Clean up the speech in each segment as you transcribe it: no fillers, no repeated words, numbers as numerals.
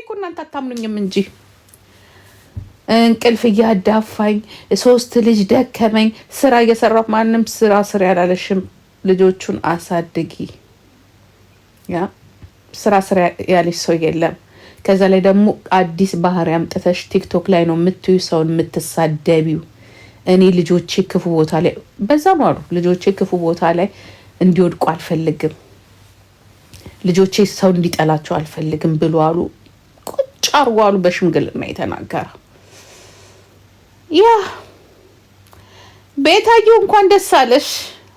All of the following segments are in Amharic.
እኮ እናንተ አታምኑኝም እንጂ እንቅልፍ እያዳፋኝ 3 ልጅ ደከመኝ ስራ እየሰራሁ ማንም ስራ ያላለሽም ልጆቹን አሳድጊ ያ ስራ ያለሽ ሰው የለም። ከዛ ላይ ደግሞ አዲስ ባህሪ አምጥተሽ ቲክቶክ ላይ ነው የምትዩ ሰውን የምትሳደቢው። እኔ ልጆቼ ክፉ ቦታ ላይ በዛ ነው አሉ ልጆቼ ክፉ ቦታ ላይ እንዲወድቁ አልፈልግም፣ ልጆቼ ሰው እንዲጠላቸው አልፈልግም ብሎ አሉ። ቁጭ አርጎ አሉ በሽምግልና የተናገረ ያ ቤታየሁ እንኳን ደስ አለሽ።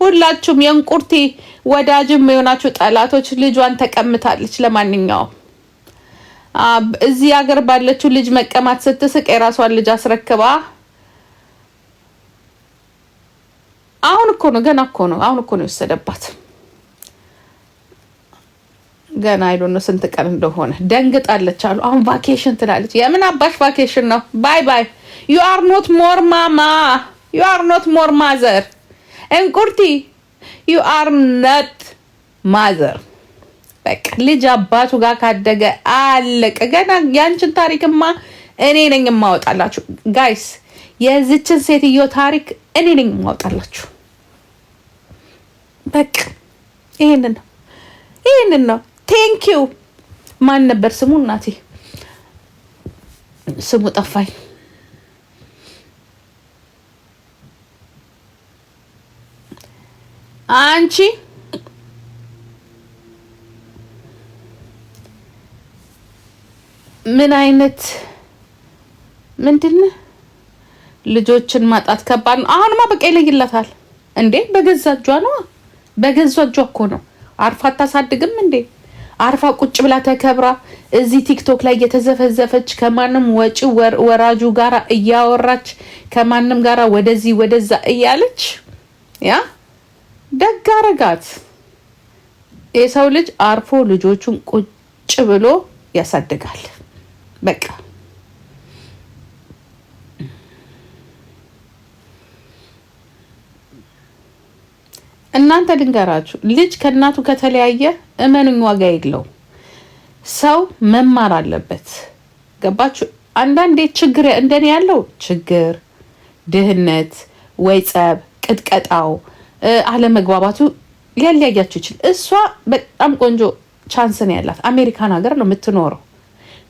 ሁላችሁም የእንቁርቴ ወዳጅም የሆናችሁ ጠላቶች ልጇን ተቀምታለች። ለማንኛውም እዚህ ሀገር ባለችው ልጅ መቀማት ስትስቅ የራሷን ልጅ አስረክባ አሁን እኮ ነው አሁን እኮ ነው የወሰደባት። ገና አይዶን ስንት ቀን እንደሆነ ደንግጣለች አሉ። አሁን ቫኬሽን ትላለች። የምን አባሽ ቫኬሽን ነው? ባይ ባይ you are not more mama, you are not more mother. እንቁርቲ you are not mother። በቃ ልጅ አባቱ ጋር ካደገ አለቀ። ገና ያንቺን ታሪክማ እኔ ነኝ የማወጣላችሁ ጋይስ። የዚችን ሴትዮ ታሪክ እኔ ነኝ የማወጣላችሁ። በቃ ይሄንን ነው። ቴንክ ዩ ማን ነበር ስሙ? እናቴ ስሙ ጠፋኝ። አንቺ ምን አይነት ምንድነው? ልጆችን ማጣት ከባድ ነው። አሁንማ በቃ ይለይላታል እንዴ! በገዛ እጇ ነው። በገዛ እጇ እኮ ነው። አርፋ አታሳድግም እንዴ? አርፋ ቁጭ ብላ ተከብራ እዚህ ቲክቶክ ላይ እየተዘፈዘፈች ከማንም ወጪ ወራጁ ጋራ እያወራች ከማንም ጋራ ወደዚህ ወደዛ እያለች ያ ደግ አረጋት። የሰው ልጅ አርፎ ልጆቹን ቁጭ ብሎ ያሳድጋል። በቃ እናንተ ልንገራችሁ፣ ልጅ ከእናቱ ከተለያየ እመኑኝ ዋጋ የለው። ሰው መማር አለበት። ገባችሁ? አንዳንዴ ችግር እንደኔ ያለው ችግር፣ ድህነት፣ ወይ ጸብ፣ ቅጥቀጣው፣ አለመግባባቱ ሊያለያያችሁ ይችላል። እሷ በጣም ቆንጆ ቻንስ ነው ያላት። አሜሪካን ሀገር ነው የምትኖረው።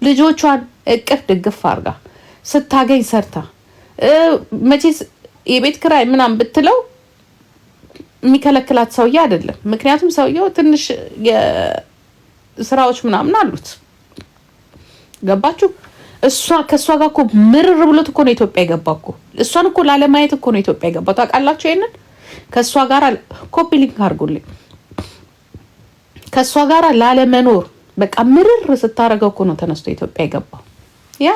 ልጆቿን እቅፍ ድግፍ አርጋ ስታገኝ ሰርታ መቼስ የቤት ክራይ ምናምን ብትለው የሚከለክላት ሰውዬ አይደለም። ምክንያቱም ሰውዬው ትንሽ ስራዎች ምናምን አሉት። ገባችሁ? እሷ ከእሷ ጋር እኮ ምርር ብሎት እኮ ነው ኢትዮጵያ የገባ እኮ። እሷን እኮ ላለማየት እኮ ነው ኢትዮጵያ የገባ። ታውቃላችሁ? ይሄንን ከእሷ ጋር ኮፒ ሊንክ አድርጉልኝ። ከእሷ ጋር ላለመኖር በቃ ምርር ስታረገው እኮ ነው ተነስቶ ኢትዮጵያ የገባው። ያ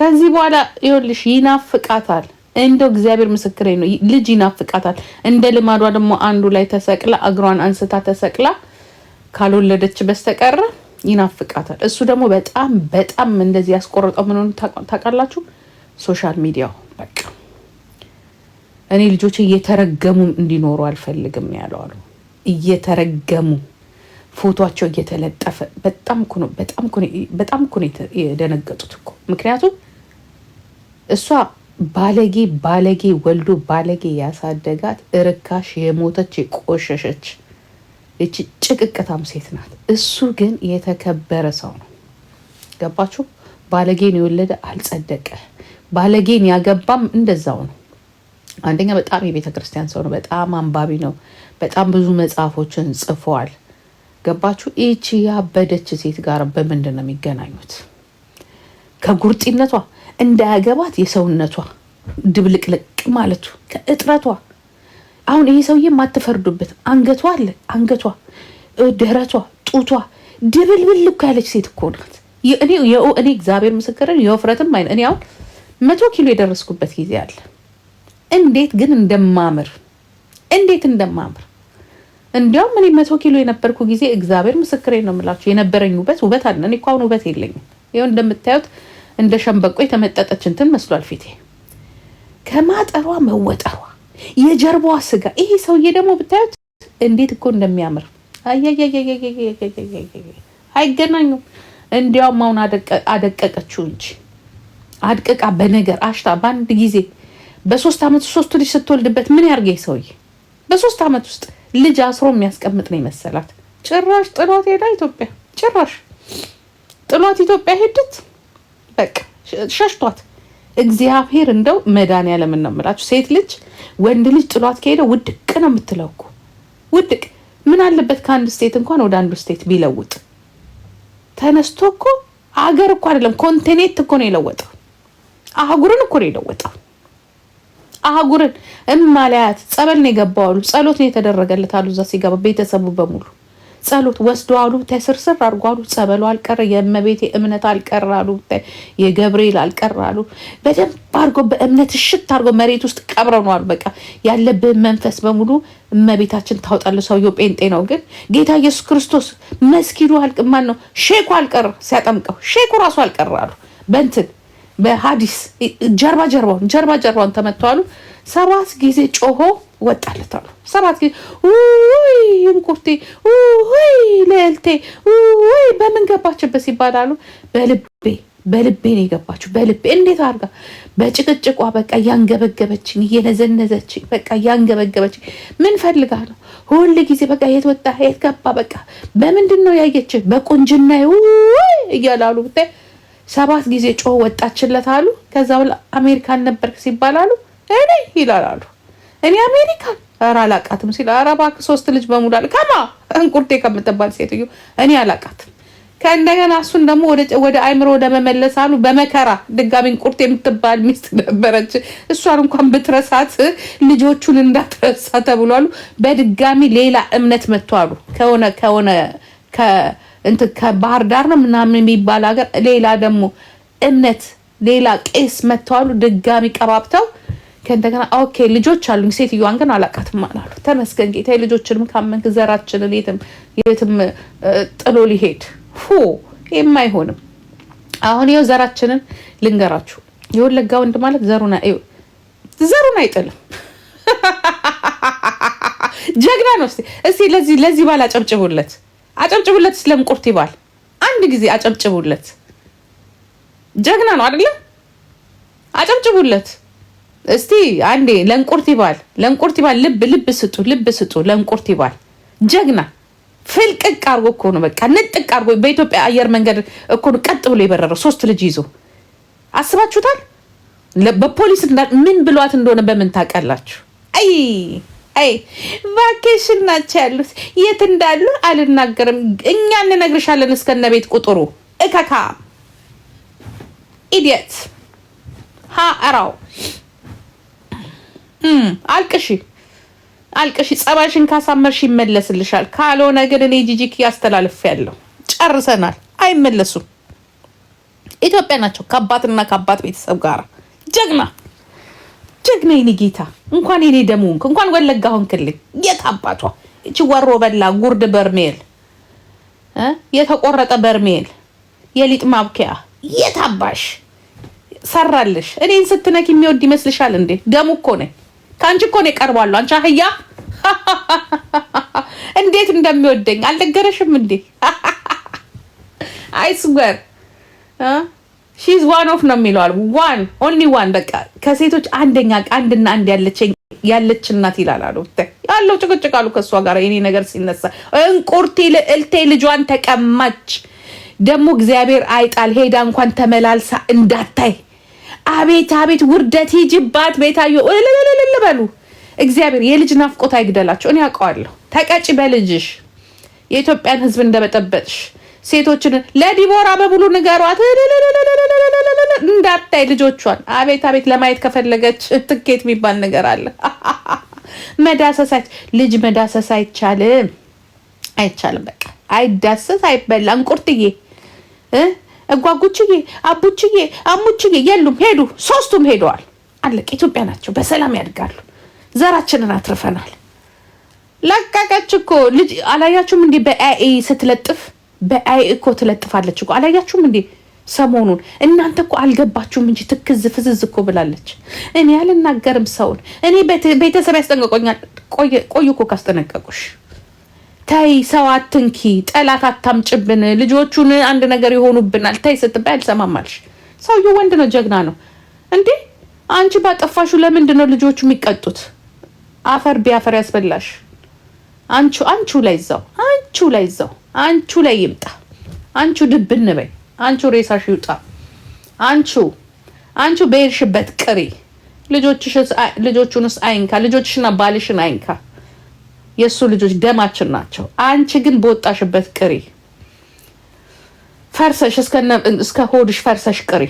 ከዚህ በኋላ ይኸውልሽ ይናፍቃታል። እንደው እግዚአብሔር ምስክሬ ነው፣ ልጅ ይናፍቃታል። እንደ ልማዷ ደግሞ አንዱ ላይ ተሰቅላ እግሯን አንስታ ተሰቅላ ካልወለደች በስተቀር ይናፍቃታል። እሱ ደግሞ በጣም እንደዚህ ያስቆርጠው ምን ሆነ ታውቃላችሁ? ሶሻል ሚዲያው በቃ እኔ ልጆቼ እየተረገሙ እንዲኖሩ አልፈልግም ያለው አሉ። እየተረገሙ ፎቶቸው እየተለጠፈ በጣም እኮ ነው የደነገጡት እኮ። ምክንያቱም እሷ ባለጌ ወልዶ ባለጌ ያሳደጋት እርካሽ የሞተች የቆሸሸች እቺ ጭቅቅታም ሴት ናት። እሱ ግን የተከበረ ሰው ነው። ገባችሁ? ባለጌን የወለደ አልጸደቀ፣ ባለጌን ያገባም እንደዛው ነው። አንደኛ በጣም የቤተ ክርስቲያን ሰው ነው። በጣም አንባቢ ነው። በጣም ብዙ መጽሐፎችን ጽፏል። ገባችሁ? ይቺ ያበደች ሴት ጋር በምንድን ነው የሚገናኙት? ከጉርጢነቷ እንዳያገባት የሰውነቷ ድብልቅልቅ ማለቱ ከእጥረቷ። አሁን ይሄ ሰውዬ ማትፈርዱበት አንገቷ አለ። አንገቷ፣ ደረቷ፣ ጡቷ ድብልብል እኮ ያለች ሴት እኮ ናት። እኔ እግዚአብሔር ምስክርን የወፍረትም አይነ እኔ አሁን 100 ኪሎ የደረስኩበት ጊዜ አለ። እንዴት እንደማምር እንዲያውም እኔ 100 ኪሎ የነበርኩ ጊዜ እግዚአብሔር ምስክሬ ነው የምላችሁ የነበረኝ ውበት አለ። እኔ እኮ አሁን ውበት የለኝም። ይኸው እንደምታዩት እንደ ሸምበቆ የተመጠጠች እንትን መስሏል ፊቴ። ከማጠሯ መወጠሯ፣ የጀርባዋ ስጋ። ይሄ ሰውዬ ደግሞ ብታዩት እንዴት እኮ እንደሚያምር አይገናኙም። እንዲያውም አሁን አደቀቀችው እንጂ አድቅቃ በነገር አሽታ በአንድ ጊዜ በ3 ዓመት 3 ልጅ ስትወልድበት ምን ያርገኝ ሰውዬ? በ3 ዓመት ውስጥ ልጅ አስሮ የሚያስቀምጥ ነው የመሰላት። ጭራሽ ጥሏት ሄዳ ኢትዮጵያ፣ ጭራሽ ጥሏት ኢትዮጵያ ሄድት። በቃ ሸሽቷት። እግዚአብሔር እንደው መድኃኒዓለም ነው የምላችሁ። ሴት ልጅ ወንድ ልጅ ጥሏት ከሄደ ውድቅ ነው የምትለው እኮ ውድቅ። ምን አለበት ከአንድ ስቴት እንኳን ወደ አንዱ ስቴት ቢለውጥ። ተነስቶ እኮ አገር እኮ አይደለም ኮንቲኔንት እኮ ነው የለወጠው። አህጉርን እኮ ነው የለወጠው። አህጉርን እማላያት ጸበል ነው የገባው አሉ። ጸሎት ነው የተደረገለት አሉ። እዛ ሲገባ ቤተሰቡ በሙሉ ጸሎት ወስዶ አሉ። ተስርስር አድርጎ አሉ። ጸበሉ አልቀረ፣ የእመቤቴ እምነት አልቀረ አሉ። የገብርኤል አልቀረ አሉ። በደንብ አድርጎ በእምነት እሽት አድርጎ መሬት ውስጥ ቀብረው ነው አሉ። በቃ ያለብን መንፈስ በሙሉ እመቤታችን ታውጣለህ። ሰውየው ጴንጤ ነው ግን ጌታ ኢየሱስ ክርስቶስ መስጊዱ ማን ነው ሼኩ አልቀረ፣ ሲያጠምቀው ሼኩ ራሱ አልቀረ አሉ። በእንትን በሀዲስ ጀርባውን ተመተዋሉ። 7 ጊዜ ጮሆ ወጣለት አሉ። 7 ጊዜ ውይ እንቁርቴ ውይ ለልቴ ውይ በምን ገባችበት ሲባላሉ በልቤ ነው የገባችሁ። በልቤ እንዴት አድርጋ በጭቅጭቋ በቃ እያንገበገበችኝ እየነዘነዘችኝ በቃ እያንገበገበችኝ ምን ፈልጋ ነው ሁል ጊዜ በቃ የት ወጣ የት ገባ በቃ በምንድን ነው ያየች በቁንጅና ውይ እያላሉ ብታይ 7 ጊዜ ጮህ ወጣችለት አሉ። ከዛ በኋላ አሜሪካን ነበርክ ሲባላሉ እኔ ይላሉ እኔ አሜሪካን ኧረ አላቃትም ሲል ኧረ እባክህ 3 ልጅ በሙሉ አለ ከማ እንቁርቴ ከምትባል ሴትዮ እኔ አላቃትም። ከእንደገና እሱን ደግሞ ወደ አይምሮ ወደ መመለስ አሉ። በመከራ ድጋሚ እንቁርቴ የምትባል ሚስት ነበረች። እሷን እንኳን ብትረሳት ልጆቹን እንዳትረሳ ተብሏሉ። በድጋሚ ሌላ እምነት መጥቷሉ። ከሆነ ከባህር ዳር ነው ምናምን የሚባል ሀገር ሌላ ደግሞ እምነት ሌላ ቄስ መጥተዋሉ። ድጋሚ ቀባብተው ከእንደገና ኦኬ ልጆች አሉኝ ሴትዮዋን ግን አላቃትም አላሉ። ተመስገን ጌታ ልጆችንም ካመንክ ዘራችንን የትም ጥሎ ሊሄድ የማይሆንም። አሁን ይኸው ዘራችንን ልንገራችሁ። የወለጋ ወንድ ማለት ዘሩን አይጥልም። ጀግና ነው። እስቲ ለዚህ ባል አጨብጭቡለት። ስለምቁርት ይባል አንድ ጊዜ አጨብጭቡለት። ጀግና ነው አይደለ? አጨብጭቡለት እስቲ አንዴ ለእንቁርት ይባል ልብ ስጡ ለእንቁርት ይባል። ጀግና ፍልቅቅ አርጎ እኮ ነው በቃ ንጥቅ አርጎ በኢትዮጵያ አየር መንገድ እኮ ነው ቀጥ ብሎ የበረረው 3 ልጅ ይዞ። አስባችሁታል? በፖሊስ ምን ብሏት እንደሆነ በምን ታውቃላችሁ? አይ ቫኬሽን ናቸው ያሉት። የት እንዳሉ አልናገርም። እኛ እንነግርሻለን እስከነ ቤት ቁጥሩ። እከካ ኢዲየት አራው አልቅሺ ጸባሽን ካሳመርሽ ይመለስልሻል። ካልሆነ ግን እኔ ጂጂክ ያስተላልፌያለሁ። ጨርሰናል። አይመለሱም። ኢትዮጵያ ናቸው ከአባትና ከአባት ቤተሰብ ጋር ጀግና የኔ ጌታ እንኳን የኔ ደሙ እንኳን ወለጋ ሆንክልኝ። የት አባቷ እቺ ወሮ በላ ጉርድ በርሜል የተቆረጠ በርሜል የሊጥ ማብኪያ የት አባሽ ሰራልሽ? እኔን ስትነኪ የሚወድ ይመስልሻል እንዴ? ደሙ እኮ ነኝ ከአንቺ እኮ ነው ቀርባለሁ። አንቺ አህያ እንዴት እንደሚወደኝ አልነገረሽም እንዴ? አይስበር ሺዝ ዋን ኦፍ ነው የሚለዋል። ዋን ኦንሊ ዋን በቃ ከሴቶች አንደኛ አንድና አንድ ያለች እናት ይላሉ። ያለው ጭቅጭቅ አሉ ከእሷ ጋር የኔ ነገር ሲነሳ እንቁርቴ ልዕልቴ ልጇን ተቀማች። ደግሞ እግዚአብሔር አይጣል ሄዳ እንኳን ተመላልሳ እንዳታይ። አቤት ውርደት ሂጅባት ቤታዮ እልልልል በሉ። እግዚአብሔር የልጅ ናፍቆት አይግደላቸው። እኔ አውቀዋለሁ። ተቀጭ በልጅሽ የኢትዮጵያን ሕዝብ እንደበጠበጥሽ ሴቶችን ለዲቦራ በሙሉ ንገሯት እንዳታይ ልጆቿን። አቤት ለማየት ከፈለገች ትኬት የሚባል ነገር አለ። ልጅ መዳሰስ አይቻልም። በቃ አይዳሰስ አይበላ። እንቁርትዬ እጓጉችዬ አቡችዬ አሙችዬ የሉም፣ ሄዱ። 3ቱም ሄደዋል። አለቀ። ኢትዮጵያ ናቸው። በሰላም ያድጋሉ። ዘራችንን አትርፈናል። ለቀቀች እኮ ልጅ አላያችሁም እንዴ? በአይ ስትለጥፍ በአይ እኮ ትለጥፋለች እኮ አላያችሁም እንዴ? ሰሞኑን እናንተ እኮ አልገባችሁም እንጂ ትክዝ ፍዝዝ እኮ ብላለች። እኔ አልናገርም ሰውን። እኔ ቤተሰብ ያስጠንቀቆኛል። ቆዩ እኮ ካስጠነቀቁሽ ተይ ሰው አትንኪ፣ ጠላት አታምጭብን፣ ልጆቹን አንድ ነገር ይሆኑብናል ተይ ስትባይ አልሰማማልሽ። ሰውዬው ወንድ ነው፣ ጀግና ነው እንዴ። አንቺ ባጠፋሹ ለምንድን ነው ልጆቹ የሚቀጡት? አፈር ቢያፈር ያስበላሽ። አንቺ ላይ ይዛው አንቺ ላይ ይምጣ። አንቺ ድብን በይ፣ አንቺ ሬሳሽ ይውጣ። አንቺ በሄድሽበት ቅሪ። ልጆቹንስ አይንካ፣ ልጆችሽና ባልሽን አይንካ። የእሱ ልጆች ደማችን ናቸው። አንቺ ግን በወጣሽበት ቅሪ፣ ፈርሰሽ እስከ ሆድሽ ፈርሰሽ ቅሪ።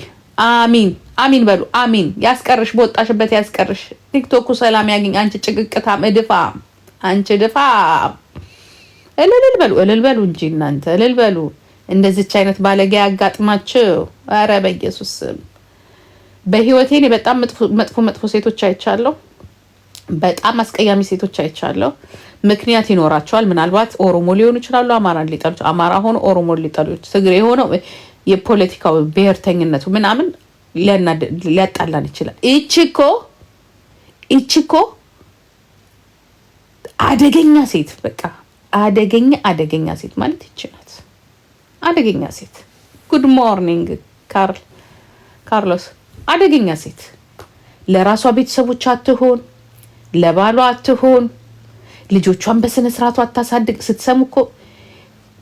አሚን በሉ። አሚን ያስቀርሽ፣ በወጣሽበት ያስቀርሽ። ቲክቶኩ ሰላም ያገኝ። አንቺ ጭቅቅታም እድፋም፣ አንቺ ድፋም። እልል በሉ እንጂ እናንተ እልል በሉ። እንደዚች አይነት ባለጌ ያጋጥማችሁ። ኧረ በኢየሱስ በህይወቴ እኔ በጣም መጥፎ ሴቶች አይቻለሁ። በጣም አስቀያሚ ሴቶች አይቻለሁ። ምክንያት ይኖራቸዋል። ምናልባት ኦሮሞ ሊሆኑ ይችላሉ፣ አማራን ሊጠሉ፣ አማራ ሆኖ ኦሮሞ ሊጠሉ፣ ትግሬ ሆነው የፖለቲካው ብሔርተኝነቱ ምናምን ሊያጣላን ይችላል። ይቺኮ አደገኛ ሴት፣ በቃ አደገኛ ሴት ማለት ይችላል። አደገኛ ሴት። ጉድ ሞርኒንግ ካርሎስ። አደገኛ ሴት ለራሷ ቤተሰቦች አትሆን፣ ለባሏ አትሆን፣ ልጆቿን በስነ ስርዓቱ አታሳድግ። ስትሰሙ እኮ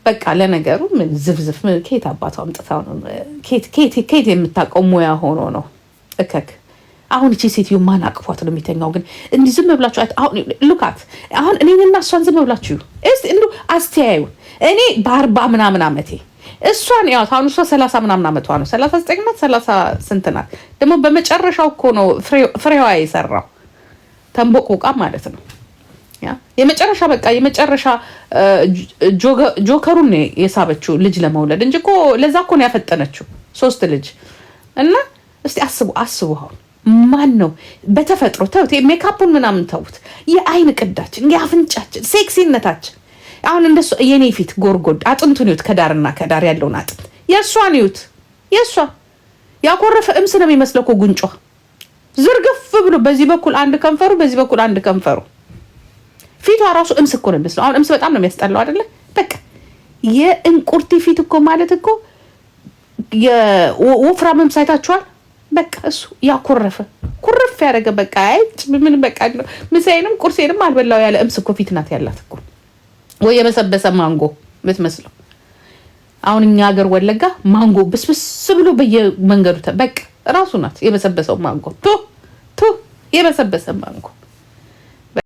በቃ ለነገሩ ምን ዝፍዝፍ ከየት አባቷ አምጥታው ነው? ከየት የምታውቀው ሙያ ሆኖ ነው? እከክ አሁን እቺ ሴትዮ ማን አቅፏት ነው የሚተኛው? ግን እንዲህ ዝም ብላችሁ አሁን ሉካት አሁን እኔንና እሷን ዝም ብላችሁ እስቲ እንዱ አስተያዩ። እኔ በ40 ምናምን ዓመቴ እሷን ያው አሁን እሷ 30 ምናምን ዓመቷ ነው። 39 ናት 30 ስንት ናት ደግሞ? በመጨረሻው እኮ ነው ፍሬዋ የሰራው ተንቦቆቃ ማለት ነው። የመጨረሻ በቃ የመጨረሻ ጆከሩን የሳበችው ልጅ ለመውለድ እንጂ እኮ ለዛ እኮ ነው ያፈጠነችው 3 ልጅ። እና እስቲ አስቡ አሁን ማን ነው በተፈጥሮ ተውት፣ ሜካፑን ምናምን ተውት፣ የአይን ቅዳችን፣ የአፍንጫችን፣ ሴክሲነታችን አሁን እንደሱ የኔ ፊት ጎርጎድ አጥንቱን ይዩት፣ ከዳርና ከዳር ያለውን አጥንት የእሷን ይዩት። የእሷ ያኮረፈ እምስ ነው የሚመስለው እኮ ጉንጯ ዝርግፍ ብሎ በዚህ በኩል አንድ ከንፈሩ፣ በዚህ በኩል አንድ ከንፈሩ፣ ፊቷ ራሱ እምስ እኮ ነው የሚመስለው። አሁን እምስ በጣም ነው የሚያስጠላው አይደለ? በቃ የእንቁርቲ ፊት እኮ ማለት እኮ የወፍራም እምስ አይታችኋል? በቃ እሱ ያኮረፈ ኩርፍ ያደረገ በቃ ምን በቃ ምሳዬንም ቁርሴንም አልበላው ያለ እምስ እኮ ፊት ናት ያላት እኮ። ወይ የበሰበሰ ማንጎ የምትመስለው። አሁን እኛ ሀገር ወለጋ ማንጎ ብስብስ ብሎ በየመንገዱ በቃ ራሱ ናት የበሰበሰው ማንጎ። ቱ የበሰበሰ ማንጎ